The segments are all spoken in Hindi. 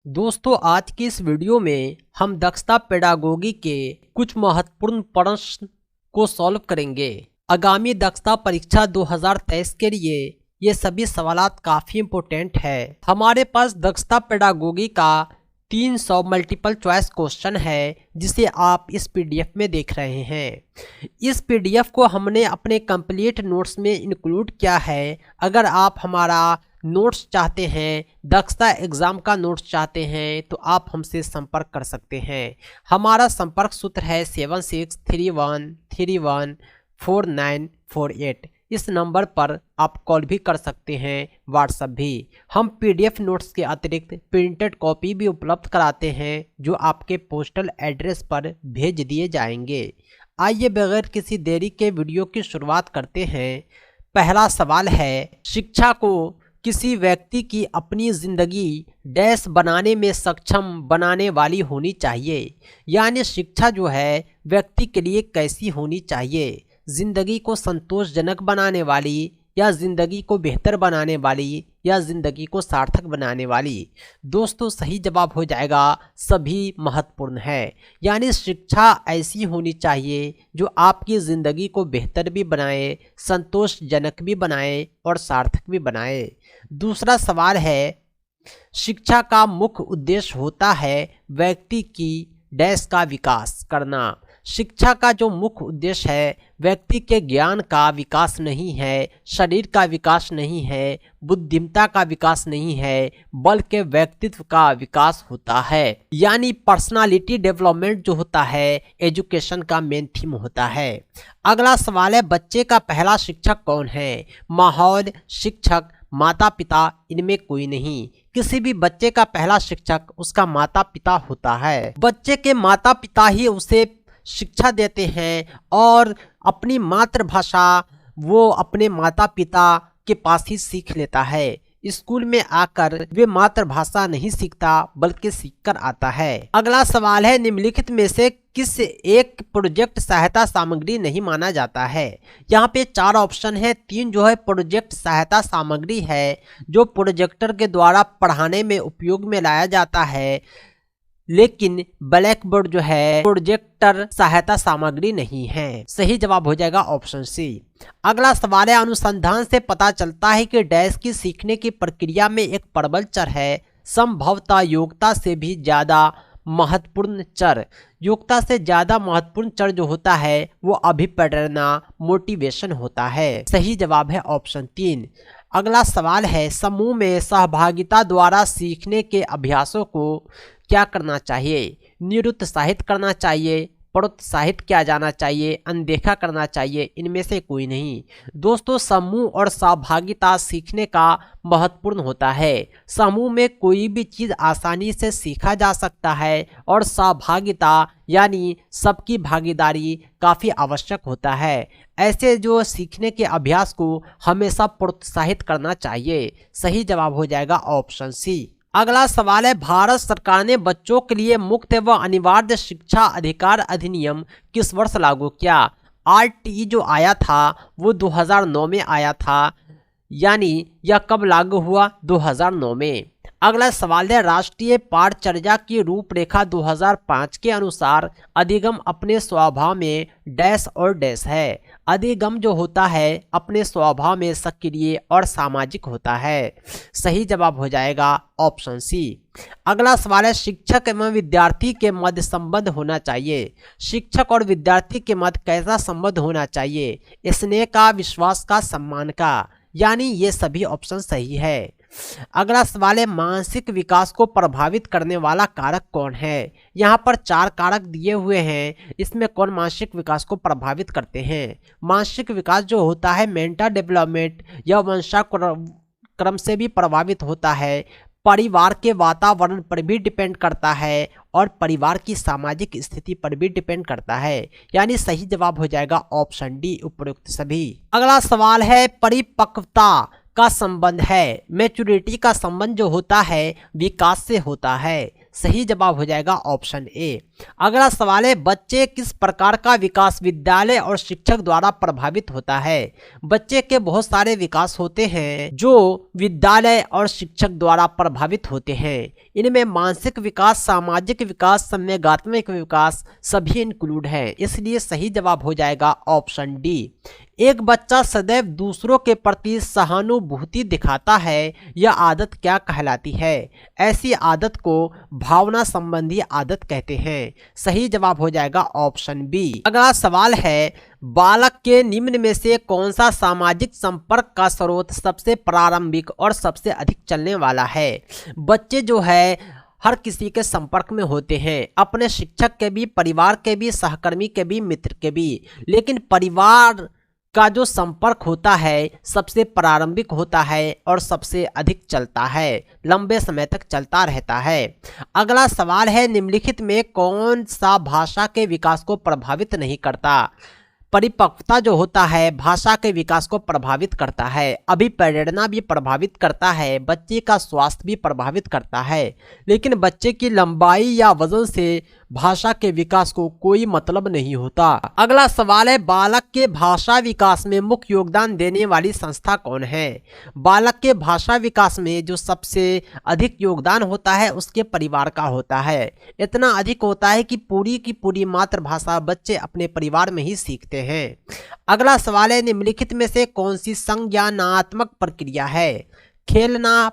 दोस्तों, आज की इस वीडियो में हम दक्षता पेडागोगी के कुछ महत्वपूर्ण प्रश्न को सॉल्व करेंगे। आगामी दक्षता परीक्षा 2023 के लिए ये सभी सवालात काफ़ी इम्पोर्टेंट है। हमारे पास दक्षता पेडागोगी का 300 मल्टीपल चॉइस क्वेश्चन है जिसे आप इस पीडीएफ में देख रहे हैं। इस पीडीएफ को हमने अपने कंप्लीट नोट्स में इंक्लूड किया है। अगर आप हमारा नोट्स चाहते हैं, दक्षता एग्ज़ाम का नोट्स चाहते हैं तो आप हमसे संपर्क कर सकते हैं। हमारा संपर्क सूत्र है 7631314948। इस नंबर पर आप कॉल भी कर सकते हैं, व्हाट्सएप भी। हम पीडीएफ नोट्स के अतिरिक्त प्रिंटेड कॉपी भी उपलब्ध कराते हैं जो आपके पोस्टल एड्रेस पर भेज दिए जाएंगे। आइए बगैर किसी देरी के वीडियो की शुरुआत करते हैं। पहला सवाल है, शिक्षा को किसी व्यक्ति की अपनी ज़िंदगी डैश बनाने में सक्षम बनाने वाली होनी चाहिए। यानी शिक्षा जो है व्यक्ति के लिए कैसी होनी चाहिए, ज़िंदगी को संतोषजनक बनाने वाली, या ज़िंदगी को बेहतर बनाने वाली, या ज़िंदगी को सार्थक बनाने वाली। दोस्तों, सही जवाब हो जाएगा सभी महत्वपूर्ण है। यानी शिक्षा ऐसी होनी चाहिए जो आपकी ज़िंदगी को बेहतर भी बनाए, संतोषजनक भी बनाए और सार्थक भी बनाए। दूसरा सवाल है, शिक्षा का मुख्य उद्देश्य होता है व्यक्ति की डैश का विकास करना। शिक्षा का जो मुख्य उद्देश्य है व्यक्ति के ज्ञान का विकास नहीं है, शरीर का विकास नहीं है, बुद्धिमत्ता का विकास नहीं है, बल्कि व्यक्तित्व का विकास होता है। यानी पर्सनालिटी डेवलपमेंट जो होता है एजुकेशन का मेन थीम होता है। अगला सवाल है, बच्चे का पहला शिक्षक कौन है? माहौल, शिक्षक, माता पिता, इनमें कोई नहीं। किसी भी बच्चे का पहला शिक्षक उसका माता पिता होता है। बच्चे के माता पिता ही उसे शिक्षा देते हैं और अपनी मातृभाषा वो अपने माता पिता के पास ही सीख लेता है। स्कूल में आकर वे मातृभाषा नहीं सीखता बल्कि सीखकर आता है। अगला सवाल है, निम्नलिखित में से किस एक प्रोजेक्ट सहायता सामग्री नहीं माना जाता है? यहाँ पे 4 ऑप्शन है। 3 जो है प्रोजेक्ट सहायता सामग्री है जो प्रोजेक्टर के द्वारा पढ़ाने में उपयोग में लाया जाता है, लेकिन ब्लैक बोर्ड जो है प्रोजेक्टर सहायता सामग्री नहीं है। सही जवाब हो जाएगा ऑप्शन सी। अगला सवाल है, अनुसंधान से पता चलता है कि डैश की सीखने की प्रक्रिया में एक प्रबल चर है, संभवतः योग्यता से भी ज्यादा महत्वपूर्ण चर। योग्यता से ज्यादा महत्वपूर्ण चर जो होता है वो अभिप्रेरणा, मोटिवेशन होता है। सही जवाब है ऑप्शन 3। अगला सवाल है, समूह में सहभागिता द्वारा सीखने के अभ्यासों को क्या करना चाहिए? निरुत्साहित करना चाहिए, प्रोत्साहित किया जाना चाहिए, अनदेखा करना चाहिए, इनमें से कोई नहीं। दोस्तों, समूह और सहभागिता सीखने का महत्वपूर्ण होता है। समूह में कोई भी चीज़ आसानी से सीखा जा सकता है और सहभागिता यानी सबकी भागीदारी काफ़ी आवश्यक होता है। ऐसे जो सीखने के अभ्यास को हमेशा प्रोत्साहित करना चाहिए। सही जवाब हो जाएगा ऑप्शन सी। अगला सवाल है, भारत सरकार ने बच्चों के लिए मुफ्त व अनिवार्य शिक्षा अधिकार अधिनियम किस वर्ष लागू किया? आरटीई जो आया था वो 2009 में आया था। यानी यह कब लागू हुआ? 2009 में। अगला सवाल है, राष्ट्रीय पाठचर्या की रूपरेखा 2005 के अनुसार अधिगम अपने स्वभाव में डैश और डैश है। अधिगम जो होता है अपने स्वभाव में सक्रिय और सामाजिक होता है। सही जवाब हो जाएगा ऑप्शन सी। अगला सवाल है, शिक्षक एवं विद्यार्थी के मध्य संबंध होना चाहिए। शिक्षक और विद्यार्थी के मध्य कैसा संबंध होना चाहिए? स्नेह का, विश्वास का, सम्मान का। यानी ये सभी ऑप्शन सही है। अगला सवाल है, मानसिक विकास को प्रभावित करने वाला कारक कौन है? यहाँ पर 4 कारक दिए हुए हैं। इसमें कौन मानसिक विकास को प्रभावित करते हैं? मानसिक विकास जो होता है मेंटल डेवलपमेंट या वंशानुक्रम से भी प्रभावित होता है, परिवार के वातावरण पर भी डिपेंड करता है और परिवार की सामाजिक स्थिति पर भी डिपेंड करता है। यानी सही जवाब हो जाएगा ऑप्शन डी, उपयुक्त सभी। अगला सवाल है, परिपक्वता का संबंध है, मैच्योरिटी का संबंध जो होता है विकास से होता है। सही जवाब हो जाएगा ऑप्शन ए। अगला सवाल है, बच्चे किस प्रकार का विकास विद्यालय और शिक्षक द्वारा प्रभावित होता है? बच्चे के बहुत सारे विकास होते हैं जो विद्यालय और शिक्षक द्वारा प्रभावित होते हैं। इनमें मानसिक विकास, सामाजिक विकास, संवेगात्मक विकास सभी इंक्लूड है, इसलिए सही जवाब हो जाएगा ऑप्शन डी। एक बच्चा सदैव दूसरों के प्रति सहानुभूति दिखाता है, यह आदत क्या कहलाती है? ऐसी आदत को भावना संबंधी आदत कहते हैं। सही जवाब हो जाएगा ऑप्शन बी। अगला सवाल है, बालक के निम्न में से कौन सा सामाजिक संपर्क का स्रोत सबसे प्रारंभिक और सबसे अधिक चलने वाला है? बच्चे जो है हर किसी के संपर्क में होते हैं, अपने शिक्षक के भी, परिवार के भी, सहकर्मी के भी, मित्र के भी, लेकिन परिवार का जो संपर्क होता है सबसे प्रारंभिक होता है और सबसे अधिक चलता है, लंबे समय तक चलता रहता है। अगला सवाल है, निम्नलिखित में कौन सा भाषा के विकास को प्रभावित नहीं करता? परिपक्वता जो होता है भाषा के विकास को प्रभावित करता है, अभिप्रेरणा भी प्रभावित करता है, बच्चे का स्वास्थ्य भी प्रभावित करता है, लेकिन बच्चे की लंबाई या वजन से भाषा के विकास को कोई मतलब नहीं होता। अगला सवाल है, बालक के भाषा विकास में मुख्य योगदान देने वाली संस्था कौन है? बालक के भाषा विकास में जो सबसे अधिक योगदान होता है उसके परिवार का होता है। इतना अधिक होता है कि पूरी की पूरी मातृभाषा बच्चे अपने परिवार में ही सीखते हैं। अगला सवाल है, निम्नलिखित में से कौन सी संज्ञानात्मक प्रक्रिया है? खेलना,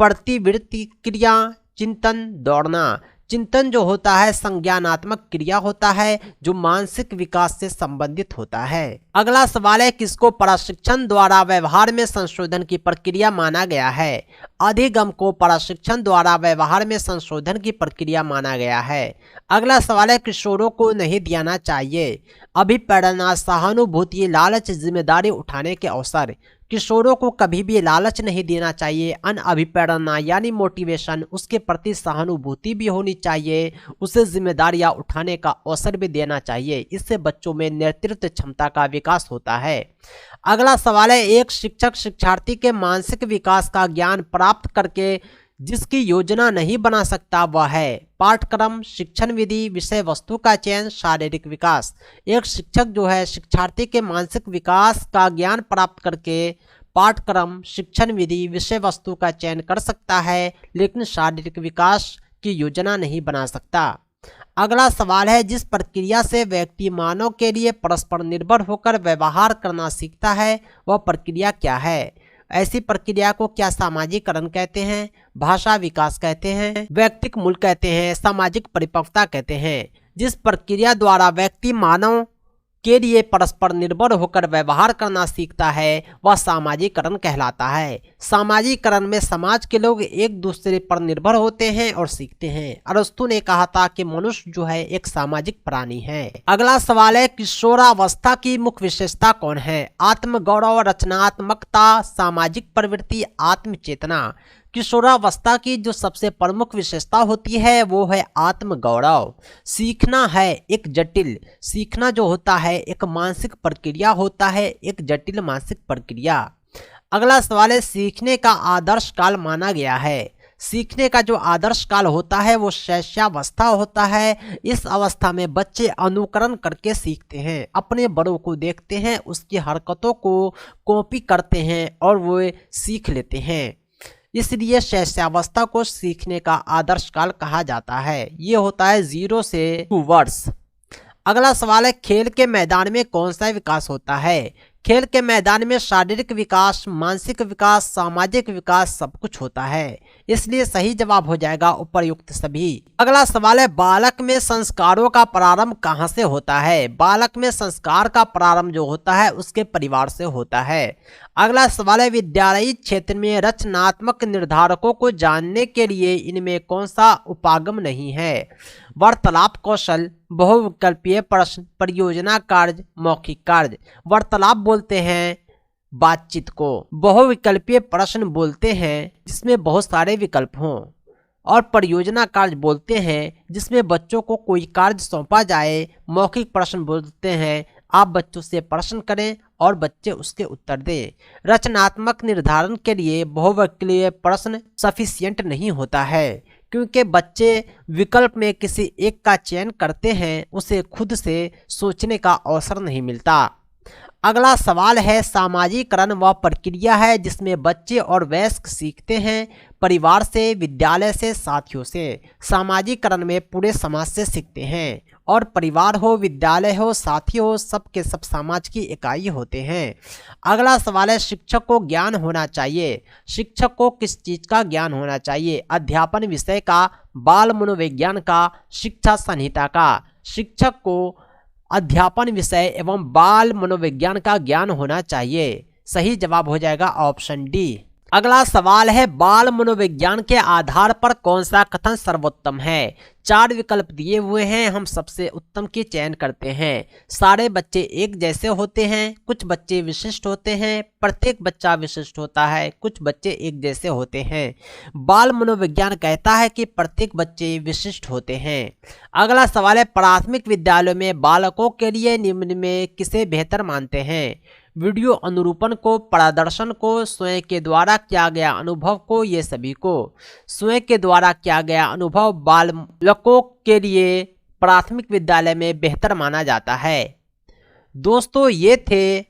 प्रतिवृत्ति क्रिया, चिंतन, दौड़ना। चिंतन जो होता है संज्ञानात्मक क्रिया होता है जो मानसिक विकास से संबंधित होता है। अगला सवाल है, किसको प्रशिक्षण द्वारा व्यवहार में संशोधन की प्रक्रिया माना गया है? अधिगम को प्रशिक्षण द्वारा व्यवहार में संशोधन की प्रक्रिया माना गया है। अगला सवाल है, किशोरों को नहीं दिया चाहिए अभिप्रेरणा, सहानुभूति, लालच, जिम्मेदारी उठाने के अवसर। किशोरों को कभी भी लालच नहीं देना चाहिए, अभिप्रेरणा यानी मोटिवेशन, उसके प्रति सहानुभूति भी होनी चाहिए, उसे जिम्मेदारियां उठाने का अवसर भी देना चाहिए। इससे बच्चों में नेतृत्व क्षमता का विकास होता है। अगला सवाल है, एक शिक्षक शिक्षार्थी के मानसिक विकास का ज्ञान प्राप्त करके जिसकी योजना नहीं बना सकता वह है पाठ्यक्रम, शिक्षण विधि, विषय वस्तु का चयन, शारीरिक विकास। एक शिक्षक जो है शिक्षार्थी के मानसिक विकास का ज्ञान प्राप्त करके पाठ्यक्रम, शिक्षण विधि, विषय वस्तु का चयन कर सकता है, लेकिन शारीरिक विकास की योजना नहीं बना सकता। अगला सवाल है, जिस प्रक्रिया से व्यक्ति मानव के लिए परस्पर निर्भर होकर व्यवहार करना सीखता है वह प्रक्रिया क्या है? ऐसी प्रक्रिया को क्या सामाजिकरण कहते हैं, भाषा विकास कहते हैं, व्यक्तिक मूल्य कहते हैं, सामाजिक परिपक्वता कहते हैं? जिस प्रक्रिया द्वारा व्यक्ति मानव के लिए परस्पर निर्भर होकर व्यवहार करना सीखता है वह सामाजिकरण कहलाता है। सामाजिकरण में समाज के लोग एक दूसरे पर निर्भर होते हैं और सीखते हैं। अरस्तु ने कहा था कि मनुष्य जो है एक सामाजिक प्राणी है। अगला सवाल है, किशोरावस्था की मुख्य विशेषता कौन है? आत्मगौरव, रचनात्मकता, सामाजिक प्रवृत्ति, आत्मचेतना। किशोरावस्था की जो सबसे प्रमुख विशेषता होती है वो है आत्मगौरव। सीखना है एक जटिल, सीखना जो होता है एक मानसिक प्रक्रिया होता है, एक जटिल मानसिक प्रक्रिया। अगला सवाल है, सीखने का आदर्श काल माना गया है। सीखने का जो आदर्श काल होता है वो शैशवावस्था होता है। इस अवस्था में बच्चे अनुकरण करके सीखते हैं, अपने बड़ों को देखते हैं, उसकी हरकतों को कॉपी करते हैं और वो सीख लेते हैं, इसलिए शैशवावस्था को सीखने का आदर्श काल कहा जाता है। ये होता है 0 से 2 वर्ष। अगला सवाल है, खेल के मैदान में कौन सा विकास होता है? खेल के मैदान में शारीरिक विकास, मानसिक विकास, सामाजिक विकास सब कुछ होता है, इसलिए सही जवाब हो जाएगा उपर्युक्त सभी। अगला सवाल है, बालक में संस्कारों का प्रारंभ कहाँ से होता है? बालक में संस्कार का प्रारंभ जो होता है उसके परिवार से होता है। अगला सवाल है, विद्यालयी क्षेत्र में रचनात्मक निर्धारकों को जानने के लिए इनमें कौन सा उपागम नहीं है? वार्तालाप कौशल, बहुविकल्पीय प्रश्न, परियोजना कार्य, मौखिक कार्य। वार्तालाप बोलते हैं बातचीत को, बहुविकल्पीय प्रश्न बोलते हैं जिसमें बहुत सारे विकल्प हों, और परियोजना कार्य बोलते हैं जिसमें बच्चों को कोई कार्य सौंपा जाए। मौखिक प्रश्न बोलते हैं आप बच्चों से प्रश्न करें और बच्चे उसके उत्तर दें। रचनात्मक निर्धारण के लिए बहुविकल्पीय प्रश्न सफिशिएंट नहीं होता है, क्योंकि बच्चे विकल्प में किसी एक का चयन करते हैं, उसे खुद से सोचने का अवसर नहीं मिलता। अगला सवाल है, सामाजिकरण वह प्रक्रिया है जिसमें बच्चे और वयस्क सीखते हैं परिवार से, विद्यालय से, साथियों से। सामाजिकरण में पूरे समाज से सीखते हैं और परिवार हो, विद्यालय हो, साथी हो, सब के सब समाज की इकाई होते हैं। अगला सवाल है, शिक्षक को ज्ञान होना चाहिए। शिक्षक को किस चीज़ का ज्ञान होना चाहिए? अध्यापन विषय का, बाल मनोविज्ञान का, शिक्षा संहिता का। शिक्षक को अध्यापन विषय एवं बाल मनोविज्ञान का ज्ञान होना चाहिए। सही जवाब हो जाएगा ऑप्शन डी। अगला सवाल है, बाल मनोविज्ञान के आधार पर कौन सा कथन सर्वोत्तम है? 4 विकल्प दिए हुए हैं, हम सबसे उत्तम की चयन करते हैं। सारे बच्चे एक जैसे होते हैं, कुछ बच्चे विशिष्ट होते हैं, प्रत्येक बच्चा विशिष्ट होता है, कुछ बच्चे एक जैसे होते हैं। बाल मनोविज्ञान कहता है कि प्रत्येक बच्चे विशिष्ट होते हैं। अगला सवाल है, प्राथमिक विद्यालयों में बालकों के लिए निम्न में किसे बेहतर मानते हैं? वीडियो अनुरूपण को, प्रदर्शन को, स्वयं के द्वारा किया गया अनुभव को, ये सभी को। स्वयं के द्वारा किया गया अनुभव बालकों के लिए प्राथमिक विद्यालय में बेहतर माना जाता है। दोस्तों, ये थे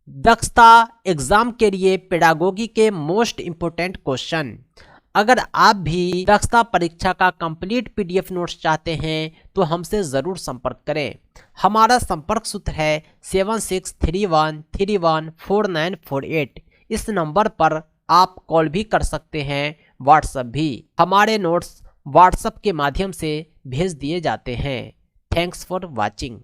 दक्षता एग्जाम के लिए पेडागोगी के मोस्ट इम्पोर्टेंट क्वेश्चन। अगर आप भी दक्षता परीक्षा का कंप्लीट पीडीएफ नोट्स चाहते हैं तो हमसे ज़रूर संपर्क करें। हमारा संपर्क सूत्र है 7631314948। इस नंबर पर आप कॉल भी कर सकते हैं, व्हाट्सएप भी। हमारे नोट्स व्हाट्सएप के माध्यम से भेज दिए जाते हैं। Thanks for watching.